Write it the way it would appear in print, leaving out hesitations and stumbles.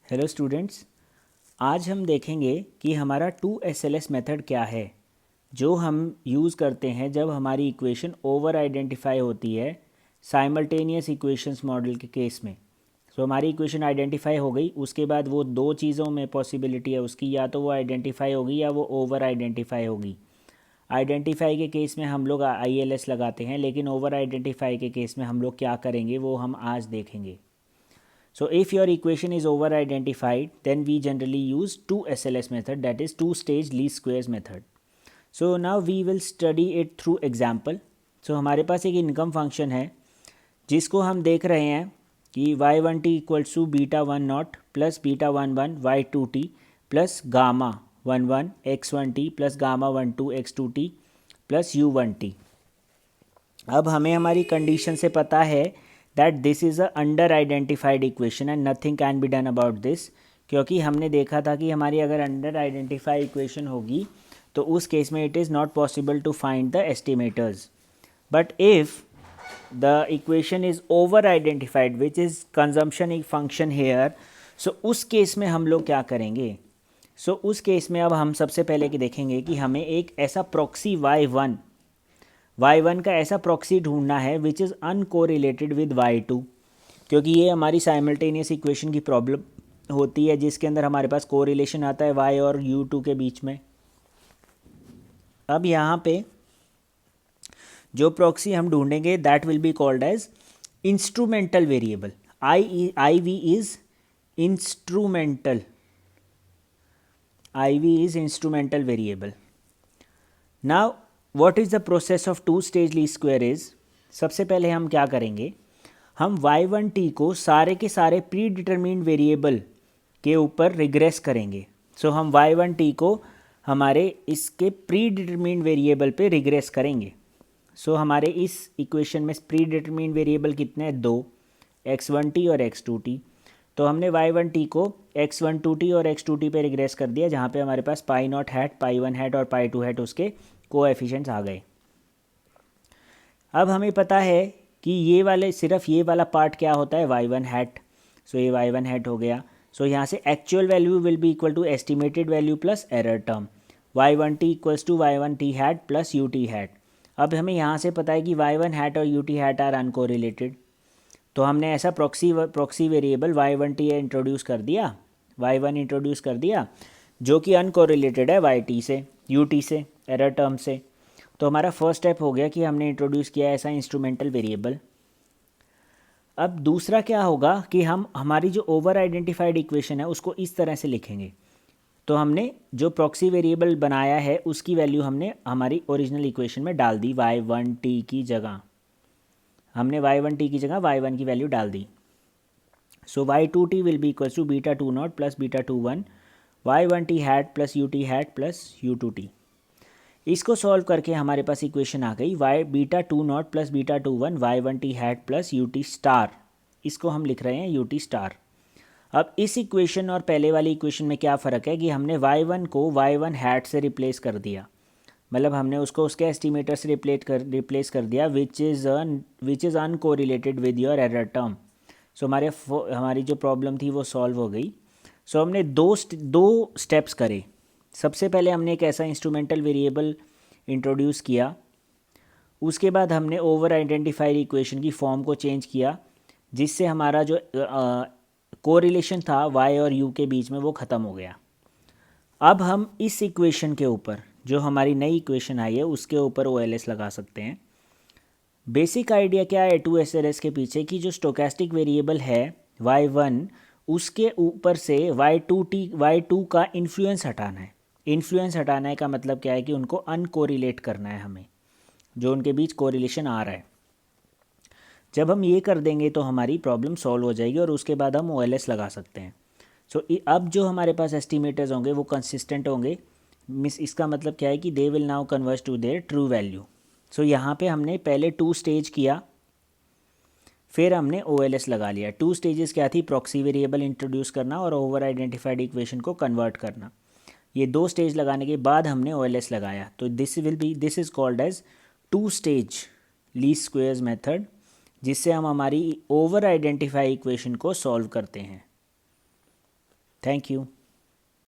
Hello students, आज हम देखेंगे कि हमारा 2SLS मेथड क्या है जो हम यूज़ करते हैं जब हमारी इक्वेशन ओवर आइडेंटिफाई होती है साइमल्टेनियस इक्वेशंस मॉडल के केस में। सो हमारी इक्वेशन आइडेंटिफाई हो गई, उसके बाद वो दो चीज़ों में पॉसिबिलिटी है उसकी, या तो वो आइडेंटिफाई होगी या वो ओवर आइडेंटिफाई होगी। आइडेंटिफाई के केस में हम लोग ILS लगाते हैं, लेकिन ओवर आइडेंटिफाई के केस में हम लोग क्या करेंगे वो हम आज देखेंगे। So if your equation is over identified, then we generally use 2SLS method, that is two stage least squares method. So now we will study it through example. So हमारे पास एक इनकम फंक्शन है जिसको हम देख रहे हैं कि y1t equals to beta one naught plus beta one one y2t plus gamma one one x1t plus gamma one two x2t plus u1t। अब हमें हमारी कंडीशन से पता है that this is a under identified equation and nothing can be done about this, क्योंकि हमने देखा था कि हमारी अगर अंडर आइडेंटिफाई इक्वेशन होगी तो उस केस में it is not possible to find the estimators. But if the equation is over identified which is consumption function here, so उस केस में हम लोग क्या करेंगे। उस केस में अब हम सबसे पहले देखेंगे कि हमें एक ऐसा प्रॉक्सी y1 का ऐसा प्रॉक्सी ढूंढना है which is uncorrelated with y2, क्योंकि ये हमारी साइमल्टेनियस इक्वेशन की प्रॉब्लम होती है जिसके अंदर हमारे पास कोरिलेशन आता है y और u2 के बीच में। अब यहाँ पे जो प्रॉक्सी हम ढूंढेंगे that will be called as instrumental variable. IV is instrumental, IV is instrumental variable. Now what is the process of two stage least square is, सबसे पहले हम क्या करेंगे, हम y1t को सारे के सारे प्री डिटरमिन्ड वेरिएबल के ऊपर रिग्रेस करेंगे। हम y1t को हमारे इसके प्री डिटरमिन्ड वेरिएबल पे रिग्रेस करेंगे। हमारे इस इक्वेशन में प्री डिटरमिन्ड वेरिएबल कितने हैं, दो, x1t और x2t। तो हमने y1t को x12t और x2t पे रिग्रेस कर दिया, जहाँ पे हमारे पास pi not hat, pi one hat और पाई टू हैट उसके कोएफिशिएंट्स आ गए। अब हमें पता है कि ये वाला पार्ट क्या होता है, y1 हैट। ये y1 हैट हो गया। यहाँ से actual value will be equal to estimated value plus error term, y1t equals to y1t hat plus ut hat. अब हमें यहाँ से पता है कि y1 हैट और ut हैट आर अनकोरिलेटेड, तो हमने ऐसा प्रॉक्सी वेरिएबल y1t इंट्रोड्यूस कर दिया, y1 इंट्रोड्यूस कर दिया जो कि अनकोरिलेटेड है yt से, ut से, एरर टर्म से। तो हमारा फर्स्ट स्टेप हो गया कि हमने इंट्रोड्यूस किया ऐसा इंस्ट्रूमेंटल वेरिएबल। अब दूसरा क्या होगा कि हम हमारी जो ओवर आइडेंटिफाइड इक्वेशन है उसको इस तरह से लिखेंगे। तो हमने जो प्रॉक्सी वेरिएबल बनाया है उसकी वैल्यू हमने हमारी ओरिजिनल इक्वेशन में डाल दी, y1t की जगह हमने y1t की जगह y1 की वैल्यू डाल दी। y2t will be equal to beta two naught plus beta two one y1t hat plus ut hat plus u2t। इसको सॉल्व करके हमारे पास इक्वेशन आ गई y beta two naught plus beta two one y1t hat plus ut star, इसको हम लिख रहे हैं ut star. अब इस इक्वेशन और पहले वाली इक्वेशन में क्या फ़र्क है कि हमने y1 को y1 हैट से रिप्लेस कर दिया, मतलब हमने उसको उसके एस्टिमेटर से रिप्लेस कर दिया which is uncorrelated with your error term. हमारी जो प्रॉब्लम थी वो सॉल्व हो गई। हमने दो स्टेप्स करे। सबसे पहले हमने एक ऐसा इंस्ट्रूमेंटल वेरिएबल इंट्रोड्यूस किया, उसके बाद हमने ओवर आइडेंटिफाइड इक्वेशन की फॉर्म को चेंज किया जिससे हमारा जो कोरिलेशन था y और u के बीच में वो ख़त्म हो गया। अब हम इस इक्वेशन के ऊपर जो हमारी नई इक्वेशन आई है उसके ऊपर OLS लगा सकते हैं। बेसिक आइडिया क्या है 2SLS के पीछे कि जो स्टोकेस्टिक वेरिएबल है y1 उसके ऊपर से y2 का इन्फ्लुएंस हटाना है। इन्फ्लुएंस हटाने का मतलब क्या है कि उनको अनकोरिलेट करना है हमें, जो उनके बीच कोरिलेशन आ रहा है। जब हम ये कर देंगे तो हमारी प्रॉब्लम सॉल्व हो जाएगी और उसके बाद हम OLS लगा सकते हैं। अब जो हमारे पास एस्टिमेटर्स होंगे वो कंसिस्टेंट होंगे, इसका मतलब क्या है कि they will now converge to their true value. यहाँ पे हमने पहले टू स्टेज किया, फिर हमने OLS लगा लिया। टू स्टेजेस क्या थी, प्रॉक्सी वेरिएबल इंट्रोड्यूस करना और ओवर आइडेंटिफाइड इक्वेशन को कन्वर्ट करना। ये दो स्टेज लगाने के बाद हमने OLS लगाया, तो this is called as two stage least squares method, जिससे हम हमारी ओवर आइडेंटिफाई इक्वेशन को सॉल्व करते हैं। Thank you.